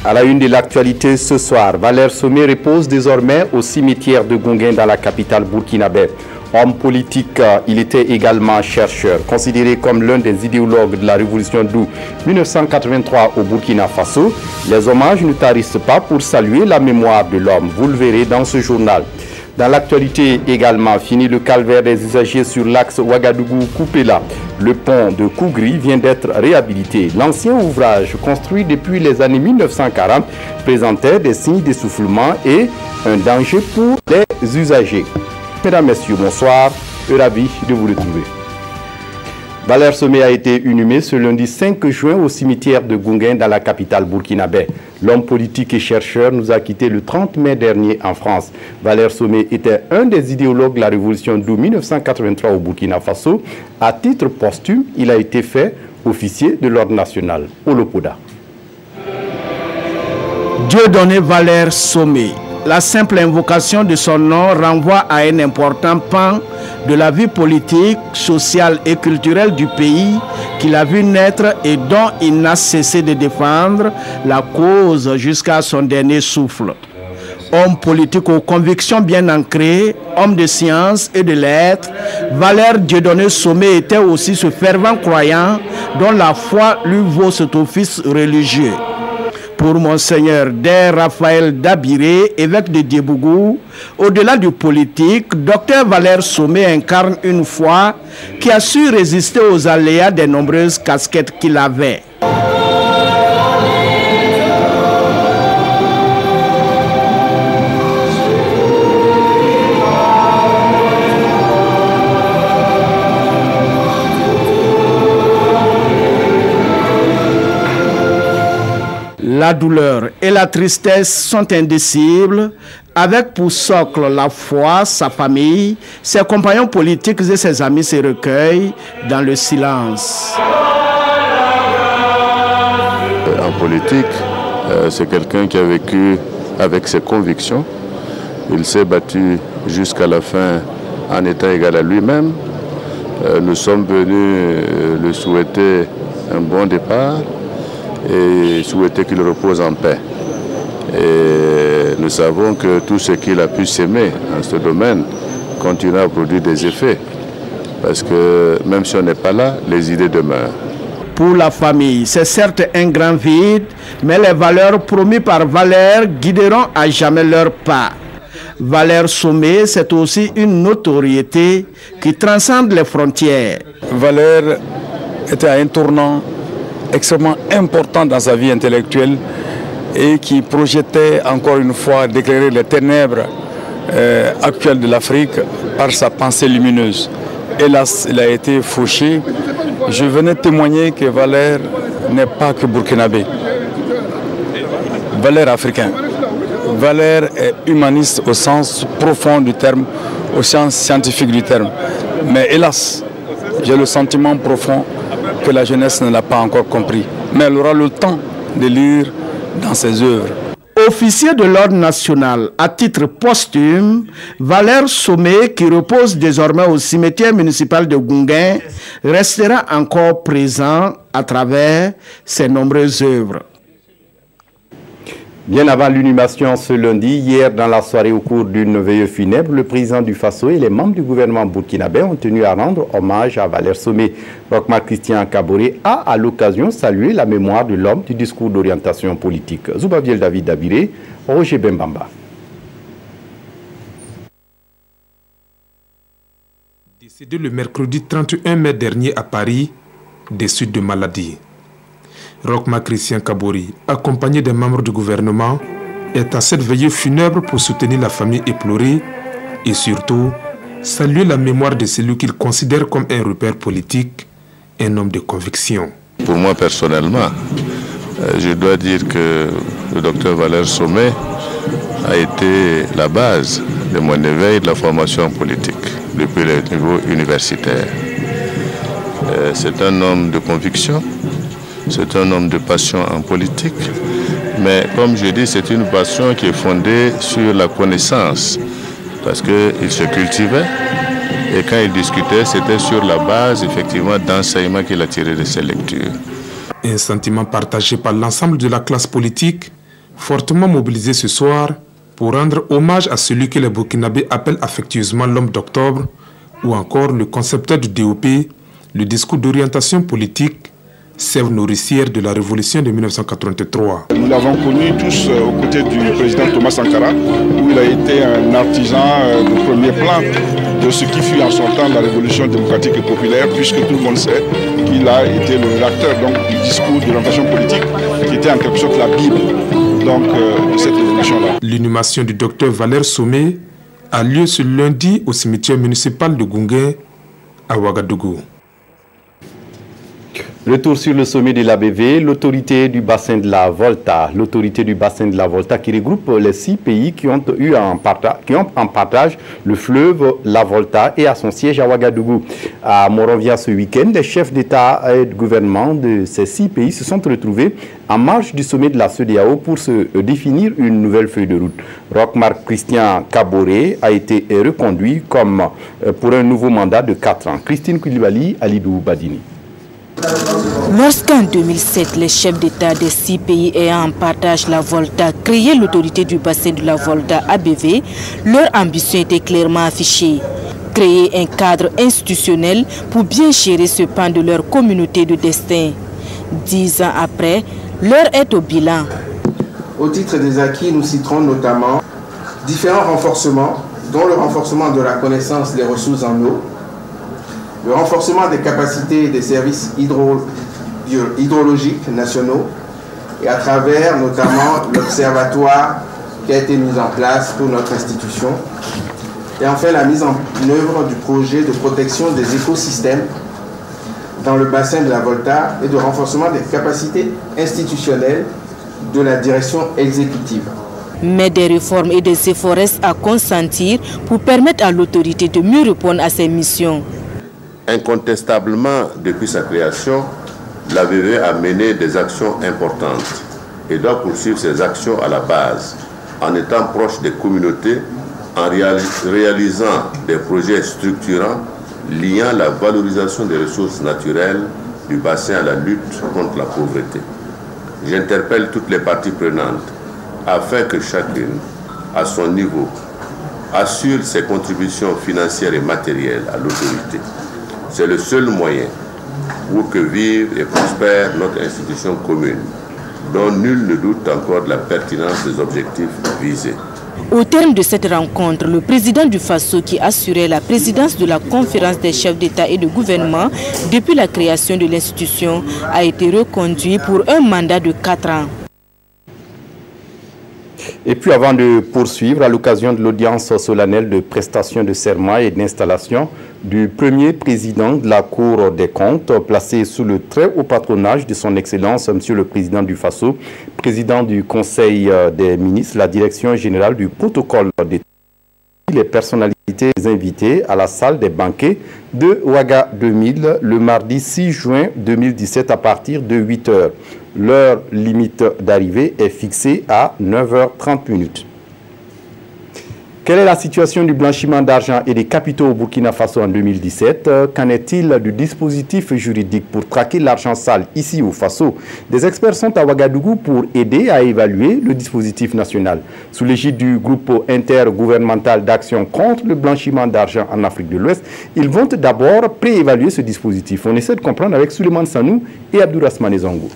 À la une de l'actualité ce soir, Valère Somé repose désormais au cimetière de Gounguin dans la capitale burkinabé. Homme politique, il était également chercheur, considéré comme l'un des idéologues de la révolution d'août 1983 au Burkina Faso. Les hommages ne tarissent pas pour saluer la mémoire de l'homme. Vous le verrez dans ce journal. Dans l'actualité également, fini le calvaire des usagers sur l'axe Ouagadougou-Koupéla. Le pont de Kougri vient d'être réhabilité. L'ancien ouvrage, construit depuis les années 1940, présentait des signes d'essoufflement et un danger pour les usagers. Mesdames, Messieurs, bonsoir. Ravi de vous retrouver. Valère Somé a été inhumé ce lundi 5 juin au cimetière de Gounguin dans la capitale burkinabé. L'homme politique et chercheur nous a quittés le 30 mai dernier en France. Valère Somé était un des idéologues de la révolution d'août 1983 au Burkina Faso. À titre posthume, il a été fait officier de l'ordre national au Lopoda. Dieudonné Valère Somé. La simple invocation de son nom renvoie à un important pan de la vie politique, sociale et culturelle du pays qu'il a vu naître et dont il n'a cessé de défendre la cause jusqu'à son dernier souffle. Homme politique aux convictions bien ancrées, homme de science et de lettres, Valère Dieudonné Somé était aussi ce fervent croyant dont la foi lui vaut cet office religieux. Pour Monseigneur Der Raphaël Dabiré, évêque de Diebougou, au-delà du politique, Dr Valère Somé incarne une foi qui a su résister aux aléas des nombreuses casquettes qu'il avait. La douleur et la tristesse sont indicibles, avec pour socle la foi, sa famille, ses compagnons politiques et ses amis se recueillent dans le silence. En politique, c'est quelqu'un qui a vécu avec ses convictions. Il s'est battu jusqu'à la fin en étant égal à lui-même. Nous sommes venus le souhaiter un bon départ et souhaiter qu'il repose en paix. Et nous savons que tout ce qu'il a pu s'aimer dans ce domaine continue à produire des effets. Parce que même si on n'est pas là, les idées demeurent. Pour la famille, c'est certes un grand vide, mais les valeurs promises par Valère guideront à jamais leur pas. Valère Somé, c'est aussi une notoriété qui transcende les frontières. Valère était à un tournant extrêmement important dans sa vie intellectuelle et qui projetait encore une fois d'éclairer les ténèbres actuelles de l'Afrique par sa pensée lumineuse. Hélas, il a été fauché. Je venais témoigner que Valère n'est pas que burkinabé. Valère africain. Valère est humaniste au sens profond du terme, au sens scientifique du terme. Mais hélas, j'ai le sentiment profond que la jeunesse ne l'a pas encore compris. Mais elle aura le temps de lire dans ses œuvres. Officier de l'ordre national à titre posthume, Valère Somé, qui repose désormais au cimetière municipal de Gounguin, restera encore présent à travers ses nombreuses œuvres. Bien avant l'inhumation ce lundi, hier dans la soirée au cours d'une veillée funèbre, le président du Faso et les membres du gouvernement burkinabé ont tenu à rendre hommage à Valère Somé. Rochma Christian Kaboré a à l'occasion salué la mémoire de l'homme du discours d'orientation politique. Zoubaviel David Dabiré, Roger Bembamba. Décédé le mercredi 31 mai dernier à Paris, des suites de maladie. Rochma Christian Kabori, accompagné des membres du gouvernement, est à cette veillée funèbre pour soutenir la famille éplorée et surtout saluer la mémoire de celui qu'il considère comme un repère politique, un homme de conviction. Pour moi personnellement, je dois dire que le docteur Valère Somé a été la base de mon éveil de la formation politique depuis le niveau universitaire. C'est un homme de conviction. C'est un homme de passion en politique, mais comme je dis, c'est une passion qui est fondée sur la connaissance, parce qu'il se cultivait et quand il discutait, c'était sur la base effectivement d'enseignements qu'il a tiré de ses lectures. Un sentiment partagé par l'ensemble de la classe politique, fortement mobilisés ce soir pour rendre hommage à celui que les Burkinabés appellent affectueusement l'homme d'octobre, ou encore le concepteur du DOP, le discours d'orientation politique, sève nourricière de la révolution de 1983. Nous l'avons connu tous aux côtés du président Thomas Sankara, où il a été un artisan de premier plan de ce qui fut en son temps la révolution démocratique et populaire, puisque tout le monde sait qu'il a été le rédacteur du discours d'orientation politique, qui était en quelque sorte la Bible de cette révolution-là. L'inhumation du docteur Valère Somé a lieu ce lundi au cimetière municipal de Gounguin à Ouagadougou. Retour sur le sommet de l'ABV, l'autorité du bassin de la Volta. L'autorité du bassin de la Volta qui regroupe les 6 pays qui ont en partage le fleuve la Volta et a son siège à Ouagadougou. À Monrovia ce week-end, les chefs d'État et de gouvernement de ces 6 pays se sont retrouvés en marge du sommet de la CEDEAO pour se définir une nouvelle feuille de route. Roch-Marc Christian Kaboré a été reconduit comme pour un nouveau mandat de 4 ans. Christine Koulibaly, Alidou Badini. Lorsqu'en 2007, les chefs d'État des 6 pays ayant en partage la Volta créaient l'autorité du bassin de la Volta ABV, leur ambition était clairement affichée. Créer un cadre institutionnel pour bien gérer ce pan de leur communauté de destin. 10 ans après, l'heure est au bilan. Au titre des acquis, nous citerons notamment différents renforcements, dont le renforcement de la connaissance des ressources en eau, le renforcement des capacités des services hydrologiques nationaux et à travers notamment l'observatoire qui a été mis en place pour notre institution. Et enfin la mise en œuvre du projet de protection des écosystèmes dans le bassin de la Volta et de renforcement des capacités institutionnelles de la direction exécutive. Mais des réformes et des efforts restent à consentir pour permettre à l'autorité de mieux répondre à ses missions. Incontestablement, depuis sa création, l'ABV a mené des actions importantes et doit poursuivre ces actions à la base, en étant proche des communautés, en réalisant des projets structurants liant la valorisation des ressources naturelles du bassin à la lutte contre la pauvreté. J'interpelle toutes les parties prenantes afin que chacune, à son niveau, assure ses contributions financières et matérielles à l'autorité. C'est le seul moyen pour que vive et prospère notre institution commune, dont nul ne doute encore de la pertinence des objectifs visés. Au terme de cette rencontre, le président du Faso, qui assurait la présidence de la conférence des chefs d'État et de gouvernement depuis la création de l'institution, a été reconduit pour un mandat de 4 ans. Et puis avant de poursuivre, à l'occasion de l'audience solennelle de prestation de serment et d'installation du premier président de la Cour des comptes, placé sous le très haut patronage de son Excellence, Monsieur le Président du Faso, président du Conseil des ministres, la Direction générale du protocole d'État, les personnalités invitées à la salle des banquets de Ouaga 2000 le mardi 6 juin 2017 à partir de 8 h. L'heure limite d'arrivée est fixée à 9h30. Quelle est la situation du blanchiment d'argent et des capitaux au Burkina Faso en 2017? Qu'en est-il du dispositif juridique pour traquer l'argent sale ici au Faso? Des experts sont à Ouagadougou pour aider à évaluer le dispositif national. Sous l'égide du groupe intergouvernemental d'action contre le blanchiment d'argent en Afrique de l'Ouest, ils vont d'abord préévaluer ce dispositif. On essaie de comprendre avec Suleiman Sanou et Abdourahmane Zongo.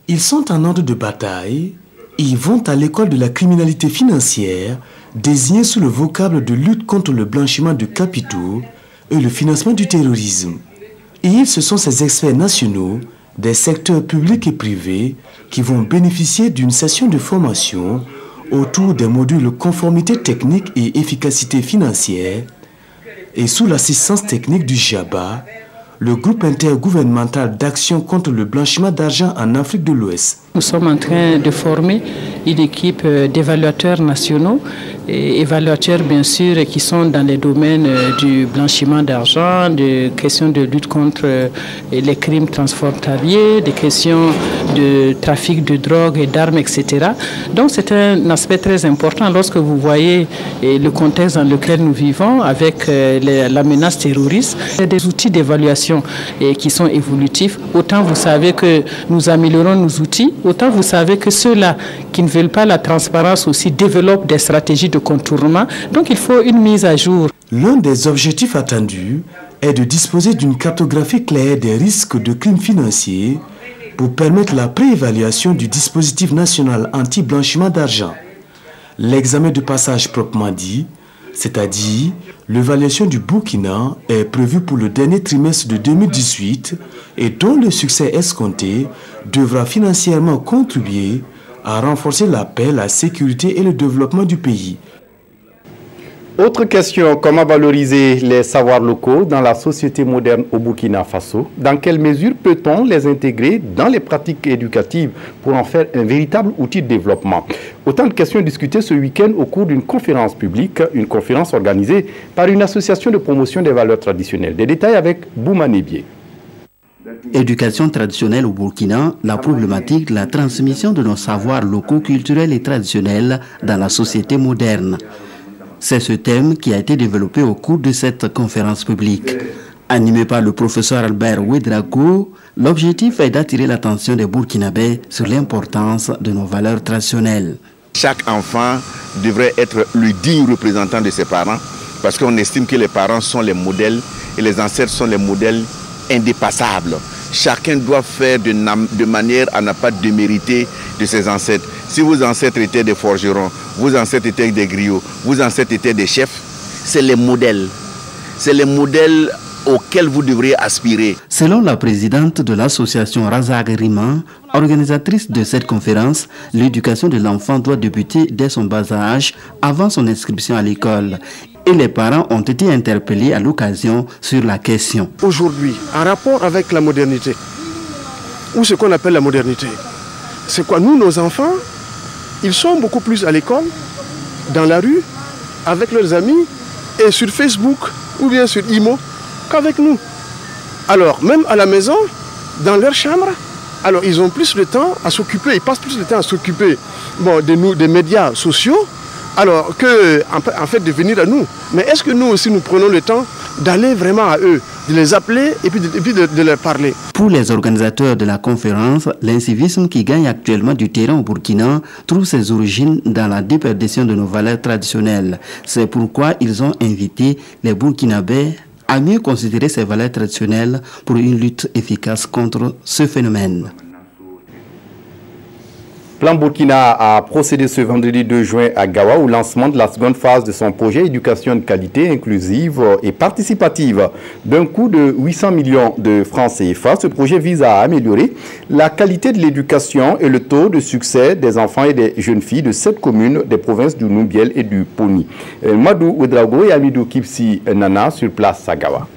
Ils sont en ordre de bataille. Ils vont à l'école de la criminalité financière, désignée sous le vocable de lutte contre le blanchiment de capitaux et le financement du terrorisme. Et ce sont ces experts nationaux des secteurs publics et privés qui vont bénéficier d'une session de formation autour des modules conformité technique et efficacité financière et sous l'assistance technique du JABA, le groupe intergouvernemental d'action contre le blanchiment d'argent en Afrique de l'Ouest. Nous sommes en train de former une équipe d'évaluateurs nationaux évaluateurs bien sûr qui sont dans les domaines du blanchiment d'argent, des questions de lutte contre les crimes transfrontaliers, des questions de trafic de drogue et d'armes, etc. Donc c'est un aspect très important lorsque vous voyez le contexte dans lequel nous vivons avec la menace terroriste. Il y a des outils d'évaluation qui sont évolutifs. Autant vous savez que nous améliorons nos outils, autant vous savez que ceux-là qui ne veulent pas la transparence aussi développent des stratégies de contournement. Donc il faut une mise à jour. L'un des objectifs attendus est de disposer d'une cartographie claire des risques de crimes financiers pour permettre la préévaluation du dispositif national anti-blanchiment d'argent. L'examen de passage proprement dit, c'est-à-dire l'évaluation du Burkina, est prévu pour le dernier trimestre de 2018 et dont le succès escompté devra financièrement contribuer à renforcer la paix, la sécurité et le développement du pays. Autre question, comment valoriser les savoirs locaux dans la société moderne au Burkina Faso? Dans quelle mesure peut-on les intégrer dans les pratiques éducatives pour en faire un véritable outil de développement? Autant de questions discutées ce week-end au cours d'une conférence publique, une conférence organisée par une association de promotion des valeurs traditionnelles. Des détails avec Bouma Nébié. Éducation traditionnelle au Burkina, la problématique de la transmission de nos savoirs locaux, culturels et traditionnels dans la société moderne. C'est ce thème qui a été développé au cours de cette conférence publique. Animé par le professeur Albert Ouedraogo, l'objectif est d'attirer l'attention des Burkinabés sur l'importance de nos valeurs traditionnelles. Chaque enfant devrait être le digne représentant de ses parents parce qu'on estime que les parents sont les modèles et les ancêtres sont les modèles indépassables. Chacun doit faire de manière à ne pas démériter de ses ancêtres. Si vos ancêtres étaient des forgerons, vos ancêtres étaient des griots, vos ancêtres étaient des chefs, c'est les modèles. C'est les modèles auxquels vous devriez aspirer. Selon la présidente de l'association Razak Rima, organisatrice de cette conférence, l'éducation de l'enfant doit débuter dès son bas âge, avant son inscription à l'école. Et les parents ont été interpellés à l'occasion sur la question. Aujourd'hui, en rapport avec la modernité, ou ce qu'on appelle la modernité, c'est quoi? Nous, nos enfants, ils sont beaucoup plus à l'école, dans la rue, avec leurs amis, et sur Facebook, ou bien sur Imo, qu'avec nous. Alors, même à la maison, dans leur chambre, alors ils ont plus de temps à s'occuper, ils passent plus de temps à s'occuper des médias sociaux, alors que en fait de venir à nous. Mais est-ce que nous aussi nous prenons le temps d'aller vraiment à eux, de les appeler et puis de leur parler? Pour les organisateurs de la conférence, l'incivisme qui gagne actuellement du terrain au Burkina trouve ses origines dans la déperdition de nos valeurs traditionnelles. C'est pourquoi ils ont invité les Burkinabés à mieux considérer ces valeurs traditionnelles pour une lutte efficace contre ce phénomène. Plan Burkina a procédé ce vendredi 2 juin à Gawa au lancement de la seconde phase de son projet éducation de qualité, inclusive et participative. D'un coût de 800 millions de francs CFA, ce projet vise à améliorer la qualité de l'éducation et le taux de succès des enfants et des jeunes filles de 7 communes des provinces du Numbiel et du Poni. Madou Ouedraogo et Amidou Kipsi Nana sur place à Gawa.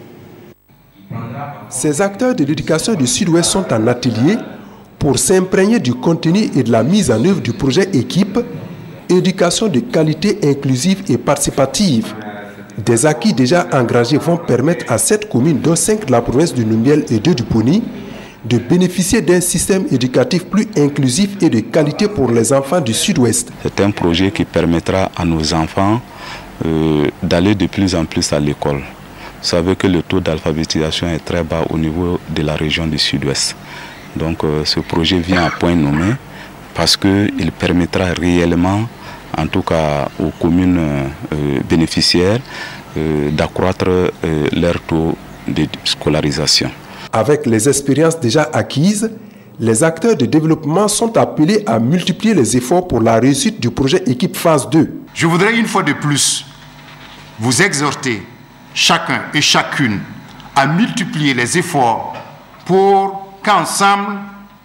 Ces acteurs de l'éducation du Sud-Ouest sont en atelier pour s'imprégner du contenu et de la mise en œuvre du projet équipe éducation de qualité inclusive et participative. Des acquis déjà engrangés vont permettre à 7 communes, dont 5 de la province du Numbiel et 2 du Poni, de bénéficier d'un système éducatif plus inclusif et de qualité pour les enfants du Sud-Ouest. C'est un projet qui permettra à nos enfants d'aller de plus en plus à l'école. Vous savez que le taux d'alphabétisation est très bas au niveau de la région du Sud-Ouest. Donc ce projet vient à point nommé parce qu'il permettra réellement, en tout cas aux communes bénéficiaires, d'accroître leur taux de scolarisation. Avec les expériences déjà acquises, les acteurs de développement sont appelés à multiplier les efforts pour la réussite du projet équipe phase 2. Je voudrais une fois de plus vous exhorter, chacun et chacune, à multiplier les efforts pour qu'ensemble,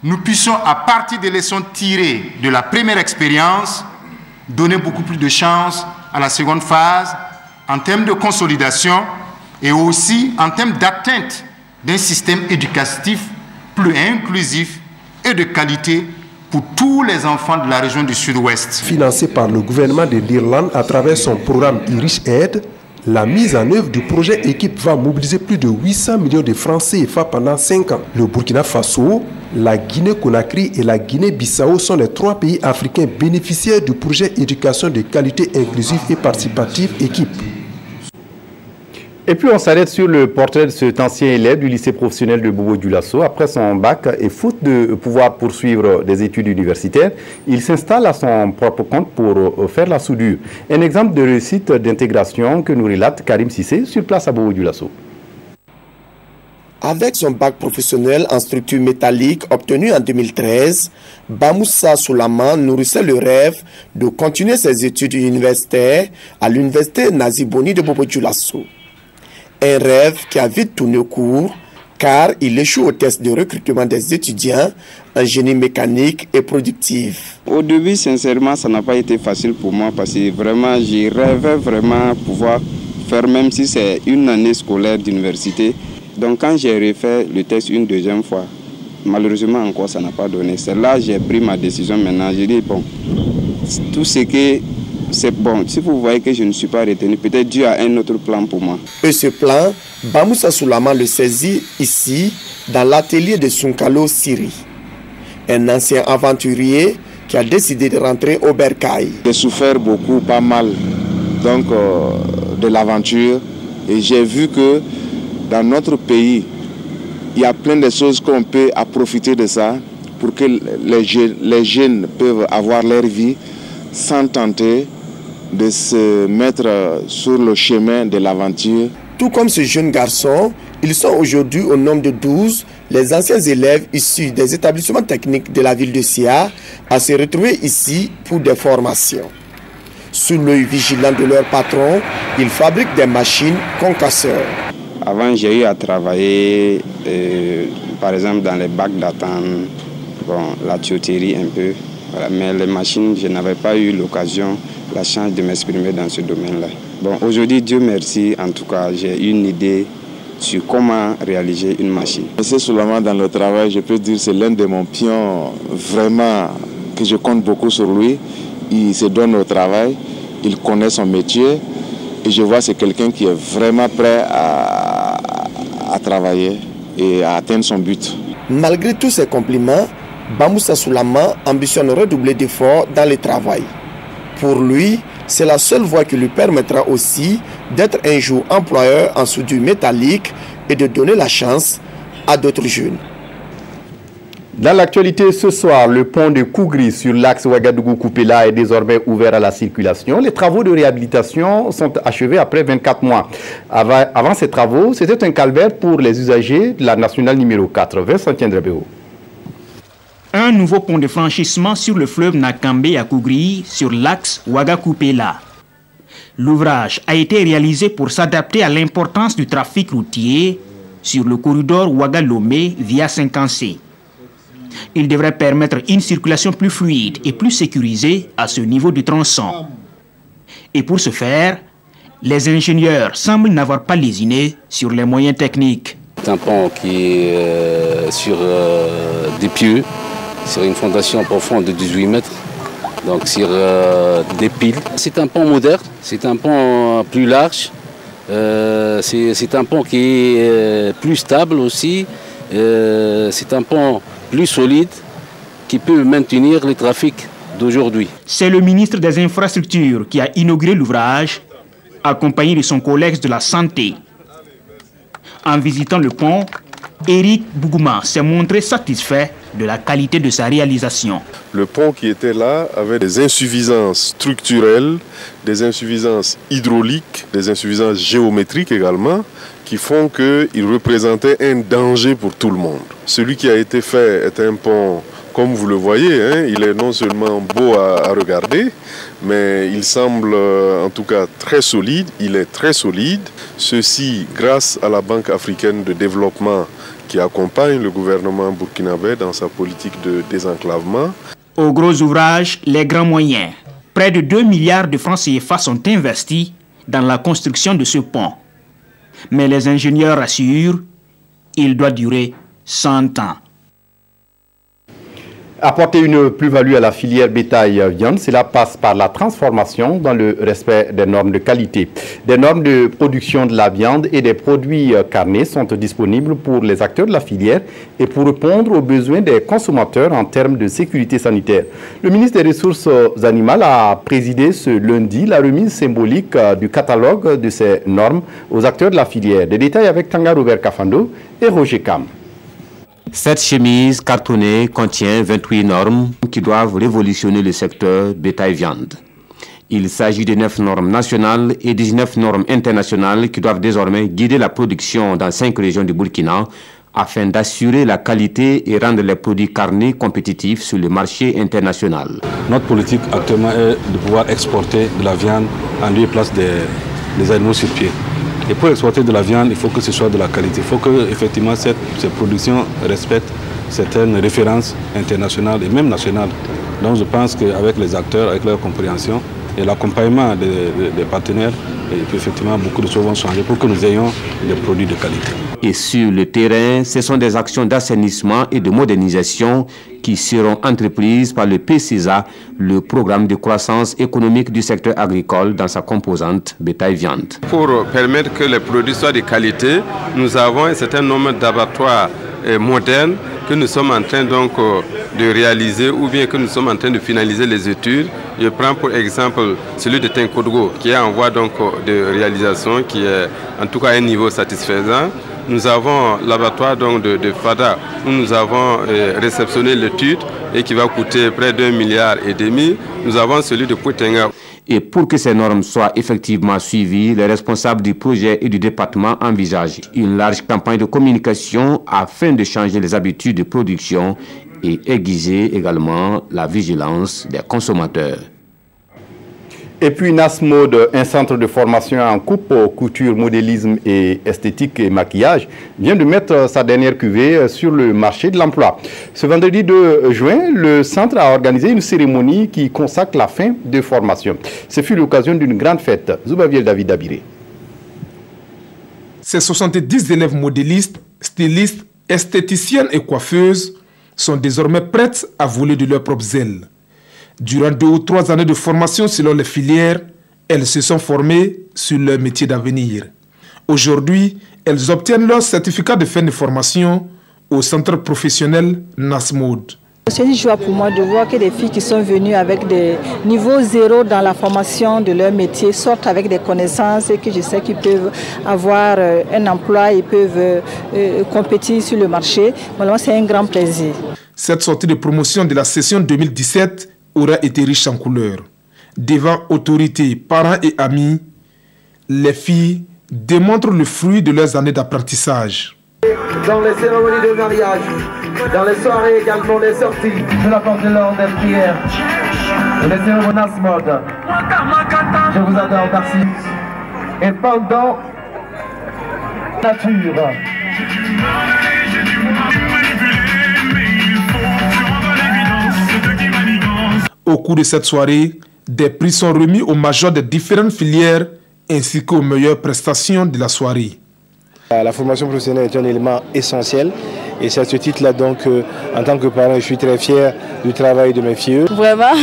nous puissions, à partir des leçons tirées de la première expérience, donner beaucoup plus de chance à la seconde phase en termes de consolidation et aussi en termes d'atteinte d'un système éducatif plus inclusif et de qualité pour tous les enfants de la région du Sud-Ouest. Financé par le gouvernement de l'Irlande à travers son programme Irish Aid, la mise en œuvre du projet équipe va mobiliser plus de 800 millions de francs CFA pendant 5 ans. Le Burkina Faso, la Guinée-Conakry et la Guinée-Bissau sont les 3 pays africains bénéficiaires du projet éducation de qualité inclusive et participative équipe. Et puis on s'arrête sur le portrait de cet ancien élève du lycée professionnel de Bobo-Dioulasso. Après son bac et faute de pouvoir poursuivre des études universitaires, il s'installe à son propre compte pour faire la soudure. Un exemple de réussite d'intégration que nous relate Karim Sissé sur place à Bobo-Dioulasso. Avec son bac professionnel en structure métallique obtenu en 2013, Bamoussa Soulaman nourrissait le rêve de continuer ses études universitaires à l'université Nazi Boni de Bobo-Dioulasso. Un rêve qui a vite tourné au cours car il échoue au test de recrutement des étudiants en génie mécanique et productif. Au début, sincèrement, ça n'a pas été facile pour moi parce que vraiment, je rêvais vraiment pouvoir faire, même si c'est une année scolaire d'université. Donc quand j'ai refait le test une deuxième fois, malheureusement encore ça n'a pas donné. C'est là que j'ai pris ma décision maintenant. J'ai dit bon, tout ce que c'est bon. Si vous voyez que je ne suis pas retenu, peut-être Dieu a un autre plan pour moi. Et ce plan, Bamoussa Soulaman le saisit ici, dans l'atelier de Sunkalo Siri. Un ancien aventurier qui a décidé de rentrer au Bercail. J'ai souffert beaucoup, pas mal, donc de l'aventure. Et j'ai vu que dans notre pays, il y a plein de choses qu'on peut profiter de ça pour que les jeunes peuvent avoir leur vie sans tenter de se mettre sur le chemin de l'aventure. Tout comme ce jeune garçon, ils sont aujourd'hui au nombre de 12, les anciens élèves issus des établissements techniques de la ville de Sia, à se retrouver ici pour des formations. Sous l'œil vigilant de leur patron, ils fabriquent des machines concasseurs. Avant, j'ai eu à travailler, par exemple, dans les bacs d'attente, la tuyauterie un peu. Voilà, mais les machines, je n'avais pas eu l'occasion, la chance de m'exprimer dans ce domaine-là. Bon, aujourd'hui, Dieu merci, en tout cas, j'ai une idée sur comment réaliser une machine. C'est seulement dans le travail, je peux dire, c'est l'un de mon pion vraiment que je compte beaucoup sur lui. Il se donne au travail, il connaît son métier et je vois que c'est quelqu'un qui est vraiment prêt à travailler et à atteindre son but. Malgré tous ces compliments, Bamoussa Soulaman ambitionne redoubler d'efforts dans le travail. Pour lui, c'est la seule voie qui lui permettra aussi d'être un jour employeur en soudure métallique et de donner la chance à d'autres jeunes. Dans l'actualité ce soir, le pont de Kougri sur l'axe Ouagadougou-Koupela est désormais ouvert à la circulation. Les travaux de réhabilitation sont achevés après 24 mois. Avant ces travaux, c'était un calvaire pour les usagers de la nationale numéro 4. Vincent Tiendrebeo. Un nouveau pont de franchissement sur le fleuve Nakambé à Kougri sur l'axe Ouagadougou-Koupela. L'ouvrage a été réalisé pour s'adapter à l'importance du trafic routier sur le corridor Ouaga-Lomé via Saint-Cancé. Il devrait permettre une circulation plus fluide et plus sécurisée à ce niveau du tronçon. Et pour ce faire, les ingénieurs semblent n'avoir pas lésiné sur les moyens techniques. C'est un pont qui est sur des pieux, sur une fondation profonde de 18 mètres, donc sur des piles. C'est un pont moderne, c'est un pont plus large, c'est un pont qui est plus stable aussi, c'est un pont plus solide qui peut maintenir le trafic d'aujourd'hui. C'est le ministre des Infrastructures qui a inauguré l'ouvrage, accompagné de son collègue de la Santé. En visitant le pont, Éric Bougouma s'est montré satisfait de la qualité de sa réalisation. Le pont qui était là avait des insuffisances structurelles, des insuffisances hydrauliques, des insuffisances géométriques également, qui font qu'il représentait un danger pour tout le monde. Celui qui a été fait est un pont, comme vous le voyez, hein, il est non seulement beau à regarder, mais il semble en tout cas très solide, il est très solide. Ceci grâce à la Banque africaine de développement qui accompagne le gouvernement burkinabé dans sa politique de désenclavement. Au gros ouvrage, les grands moyens. Près de 2 milliards de francs CFA sont investis dans la construction de ce pont. Mais les ingénieurs assurent qu'il doit durer 100 ans. Apporter une plus-value à la filière bétail-viande, cela passe par la transformation dans le respect des normes de qualité. Des normes de production de la viande et des produits carnés sont disponibles pour les acteurs de la filière et pour répondre aux besoins des consommateurs en termes de sécurité sanitaire. Le ministre des Ressources animales a présidé ce lundi la remise symbolique du catalogue de ces normes aux acteurs de la filière. Des détails avec Tanga Robert Kafando et Roger Kam. Cette chemise cartonnée contient 28 normes qui doivent révolutionner le secteur bétail-viande. Il s'agit de 9 normes nationales et 19 normes internationales qui doivent désormais guider la production dans 5 régions du Burkina afin d'assurer la qualité et rendre les produits carnés compétitifs sur le marché international. Notre politique actuellement est de pouvoir exporter de la viande en lieu et place des animaux sur pied. Et pour exporter de la viande, il faut que ce soit de la qualité. Il faut que effectivement cette production respecte certaines références internationales et même nationales. Donc je pense qu'avec les acteurs, avec leur compréhension et l'accompagnement des partenaires, effectivement beaucoup de choses vont changer pour que nous ayons des produits de qualité. Et sur le terrain, ce sont des actions d'assainissement et de modernisation qui seront entreprises par le PCSA, le programme de croissance économique du secteur agricole dans sa composante bétail-viande. Pour permettre que les produits soient de qualité, nous avons un certain nombre d'abattoirs modernes que nous sommes en train donc de réaliser ou bien que nous sommes en train de finaliser les études. Je prends pour exemple celui de Tinkodgo qui est en voie donc de réalisation, qui est en tout cas à un niveau satisfaisant. Nous avons l'abattoir donc de Fada où nous avons réceptionné l'étude et qui va coûter près d'1,5 milliard. Nous avons celui de Poutenga. Et pour que ces normes soient effectivement suivies, les responsables du projet et du département envisagent une large campagne de communication afin de changer les habitudes de production et aiguiser également la vigilance des consommateurs. Et puis Nasmode, un centre de formation en coupe, couture, modélisme et esthétique et maquillage, vient de mettre sa dernière cuvée sur le marché de l'emploi. Ce vendredi 2 juin, le centre a organisé une cérémonie qui consacre la fin de formation. Ce fut l'occasion d'une grande fête. Zoubaviel David Abiré. Ces 70 élèves modélistes, stylistes, esthéticiennes et coiffeuses sont désormais prêtes à voler de leurs propres ailes. Durant 2 ou 3 années de formation selon les filières, elles se sont formées sur leur métier d'avenir. Aujourd'hui, elles obtiennent leur certificat de fin de formation au centre professionnel Nasmode. C'est une joie pour moi de voir que des filles qui sont venues avec des niveaux 0 dans la formation de leur métier sortent avec des connaissances et que je sais qu'ils peuvent avoir un emploi et peuvent compétir sur le marché. Vraiment, c'est un grand plaisir. Cette sortie de promotion de la session 2017 aura été riche en couleurs. Devant autorités, parents et amis, les filles démontrent le fruit de leurs années d'apprentissage. Dans les cérémonies de mariage, dans les soirées également, les sorties, je la porte de l'ordre des prières, les cérémonies Nasmode. Je vous adore, merci. Et pendant nature. Au cours de cette soirée, des prix sont remis aux majors des différentes filières ainsi qu'aux meilleures prestations de la soirée. La formation professionnelle est un élément essentiel et c'est à ce titre-là donc en tant que parent, je suis très fier du travail de mes filles. Vraiment,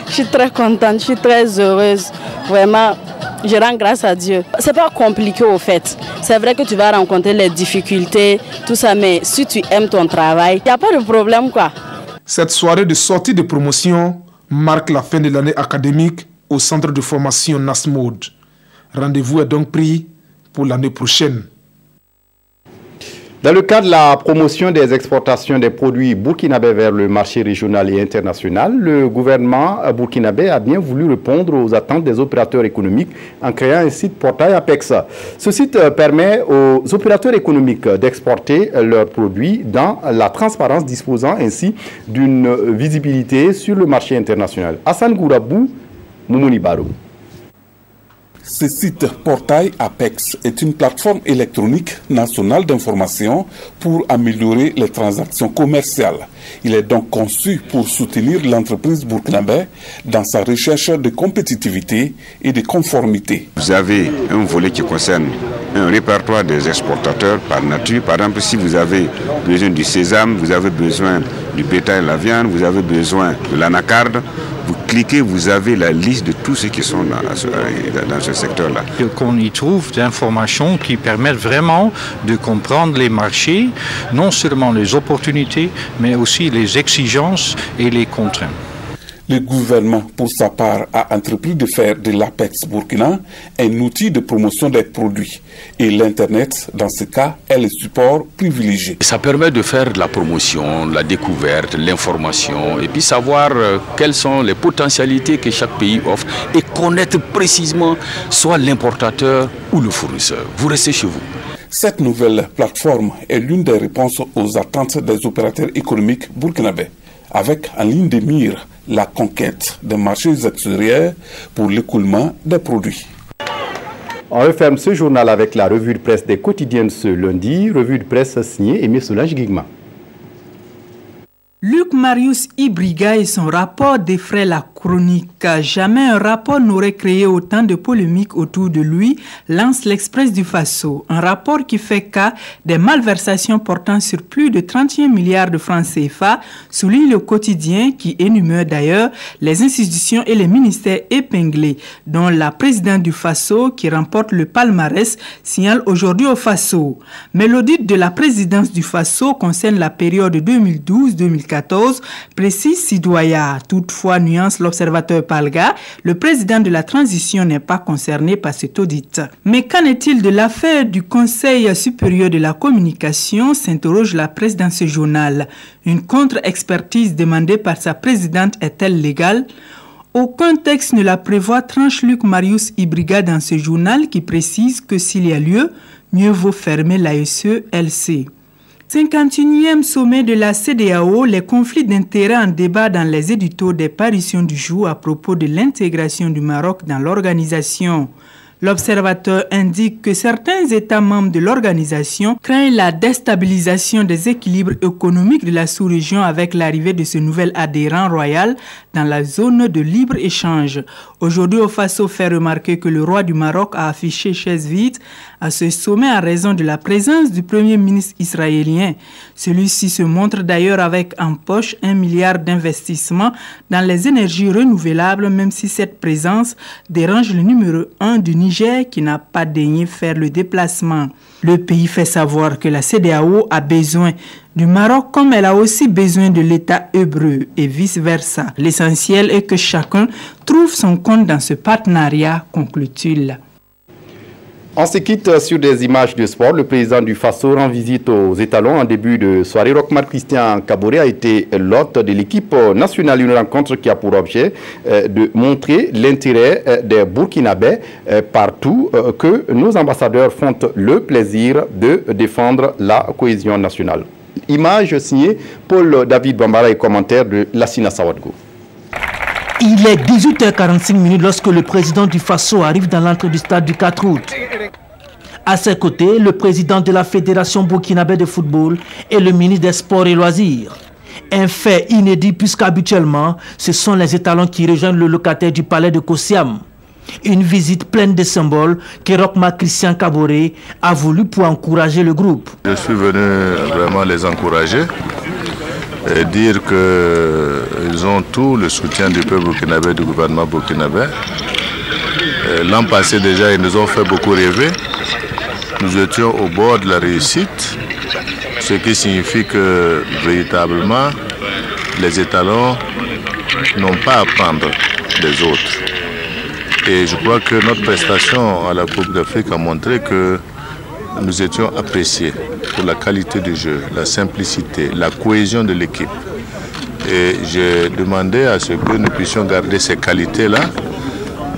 je suis très contente, je suis très heureuse. Vraiment, je rends grâce à Dieu. C'est pas compliqué au fait. C'est vrai que tu vas rencontrer les difficultés, tout ça, mais si tu aimes ton travail, il n'y a pas de problème quoi. Cette soirée de sortie de promotion marque la fin de l'année académique au centre de formation Nasmode. Rendez-vous est donc pris pour l'année prochaine. Dans le cadre de la promotion des exportations des produits burkinabés vers le marché régional et international, le gouvernement burkinabé a bien voulu répondre aux attentes des opérateurs économiques en créant un site portail Apex. Ce site permet aux opérateurs économiques d'exporter leurs produits dans la transparence, disposant ainsi d'une visibilité sur le marché international. Hassan Gourabou, Moumouni Barou. Ce site portail Apex est une plateforme électronique nationale d'information pour améliorer les transactions commerciales. Il est donc conçu pour soutenir l'entreprise burkinabé dans sa recherche de compétitivité et de conformité. Vous avez un volet qui concerne un répertoire des exportateurs par nature. Par exemple, si vous avez besoin du sésame, vous avez besoin du bétail, la viande, vous avez besoin de l'anacarde. Vous cliquez, vous avez la liste de tous ceux qui sont dans ce secteur-là. Qu'on y trouve des informations qui permettent vraiment de comprendre les marchés, non seulement les opportunités, mais aussi les exigences et les contraintes. Le gouvernement, pour sa part, a entrepris de faire de l'Apex Burkina un outil de promotion des produits. Et l'Internet, dans ce cas, est le support privilégié. Ça permet de faire de la promotion, la découverte, l'information, et puis savoir quelles sont les potentialités que chaque pays offre et connaître précisément soit l'importateur ou le fournisseur. Vous restez chez vous. Cette nouvelle plateforme est l'une des réponses aux attentes des opérateurs économiques burkinabés, avec en ligne de mire la conquête des marchés extérieurs pour l'écoulement des produits. On referme ce journal avec la revue de presse des quotidiens ce lundi, revue de presse signée Aimé Solange Guigma. Luc Marius Ibriga et son rapport défraient la chronique. Jamais un rapport n'aurait créé autant de polémiques autour de lui, lance l'Express du Faso. Un rapport qui fait cas des malversations portant sur plus de 31 milliards de francs CFA, souligne le quotidien qui énumère d'ailleurs les institutions et les ministères épinglés, dont la présidente du Faso qui remporte le palmarès signale aujourd'hui au Faso. Mais l'audit de la présidence du Faso concerne la période 2012-2014, précise Sidoya. Toutefois, nuance l'observateur Palga, le président de la transition n'est pas concerné par cet audit. Mais qu'en est-il de l'affaire du Conseil supérieur de la communication, s'interroge la presse dans ce journal. Une contre-expertise demandée par sa présidente est-elle légale? Aucun texte ne la prévoit, tranche Luc Marius Ibriga dans ce journal qui précise que s'il y a lieu, mieux vaut fermer l'ASE-LC. 51e sommet de la CEDEAO, les conflits d'intérêts en débat dans les éditos des parutions du jour à propos de l'intégration du Maroc dans l'organisation. L'observateur indique que certains États membres de l'organisation craignent la déstabilisation des équilibres économiques de la sous-région avec l'arrivée de ce nouvel adhérent royal dans la zone de libre-échange. Aujourd'hui, au Faso fait remarquer que le roi du Maroc a affiché chaise vide à ce sommet en raison de la présence du premier ministre israélien. Celui-ci se montre d'ailleurs avec en poche 1 milliard d'investissements dans les énergies renouvelables, même si cette présence dérange le numéro 1 du Niger qui n'a pas daigné faire le déplacement. Le pays fait savoir que la CEDEAO a besoin du Maroc comme elle a aussi besoin de l'État hébreu et vice-versa. L'essentiel est que chacun trouve son compte dans ce partenariat, conclut-il. On se quitte sur des images de sport. Le président du Faso rend visite aux étalons en début de soirée. Rochmar Christian Kaboré a été l'hôte de l'équipe nationale. Une rencontre qui a pour objet de montrer l'intérêt des Burkinabés partout, que nos ambassadeurs font le plaisir de défendre la cohésion nationale. Image signée Paul David Bambara et commentaire de Lassina Sawadgo. Il est 18h45 lorsque le président du Faso arrive dans l'entrée du stade du 4 août. À ses côtés, le président de la Fédération burkinabé de football et le ministre des Sports et Loisirs. Un fait inédit puisqu'habituellement, ce sont les étalons qui rejoignent le locataire du palais de Kossiam. Une visite pleine de symboles que Rochmar Christian Kaboré a voulu pour encourager le groupe. Je suis venu vraiment les encourager. Et dire qu'ils ont tout le soutien du peuple burkinabé, du gouvernement burkinabé. L'an passé déjà, ils nous ont fait beaucoup rêver. Nous étions au bord de la réussite, ce qui signifie que véritablement, les étalons n'ont pas à prendre des autres. Et je crois que notre prestation à la Coupe d'Afrique a montré que nous étions appréciés pour la qualité du jeu, la simplicité, la cohésion de l'équipe. Et j'ai demandé à ce que nous puissions garder ces qualités-là,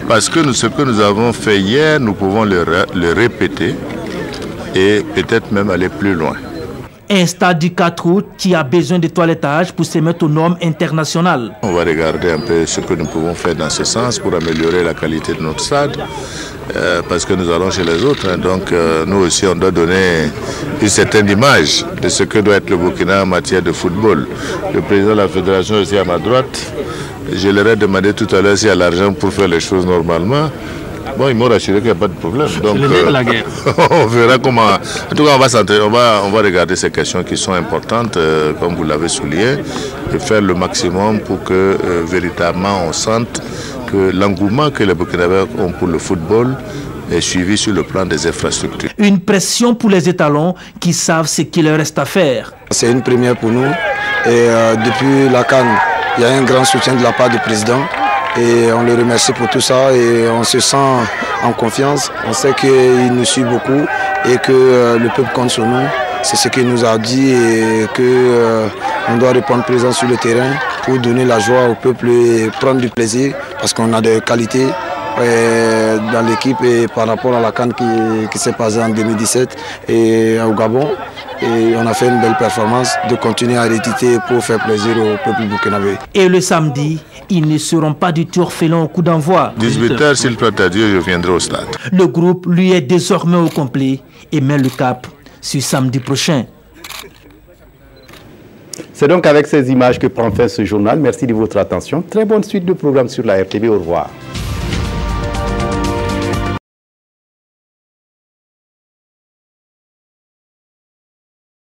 parce que ce que nous avons fait hier, nous pouvons le répéter et peut-être même aller plus loin. Un stade du 4 août qui a besoin de toilettage pour se mettre aux normes internationales. On va regarder un peu ce que nous pouvons faire dans ce sens pour améliorer la qualité de notre stade. Parce que nous allons chez les autres. Donc nous aussi, on doit donner une certaine image de ce que doit être le Burkina en matière de football. Le président de la fédération aussi à ma droite. Je leur ai demandé tout à l'heure s'il y a l'argent pour faire les choses normalement. Bon, ils m'ont rassuré qu'il n'y a pas de problème. Donc, le nerf de la guerre. On verra comment. En tout cas, on va regarder ces questions qui sont importantes, comme vous l'avez souligné, et faire le maximum pour que véritablement on sente que l'engouement que les Burkinabés ont pour le football est suivi sur le plan des infrastructures. Une pression pour les étalons qui savent ce qu'il leur reste à faire. C'est une première pour nous. Et depuis la CAN, il y a un grand soutien de la part du président. Et on le remercie pour tout ça et on se sent en confiance. On sait qu'il nous suit beaucoup et que le peuple compte sur nous. C'est ce qu'il nous a dit et qu'on doit répondre présent sur le terrain pour donner la joie au peuple et prendre du plaisir parce qu'on a des qualités dans l'équipe et par rapport à la CAN qui s'est passée en 2017 et au Gabon. Et on a fait une belle performance de continuer à rééditer pour faire plaisir au peuple burkinabé. Et le samedi, ils ne seront pas du tout orphelins au coup d'envoi. 18h, s'il plaît à Dieu, je viendrai au stade. Le groupe, lui, est désormais au complet et met le cap sur samedi prochain. C'est donc avec ces images que prend fin ce journal. Merci de votre attention. Très bonne suite de programmes sur la RTV. Au revoir.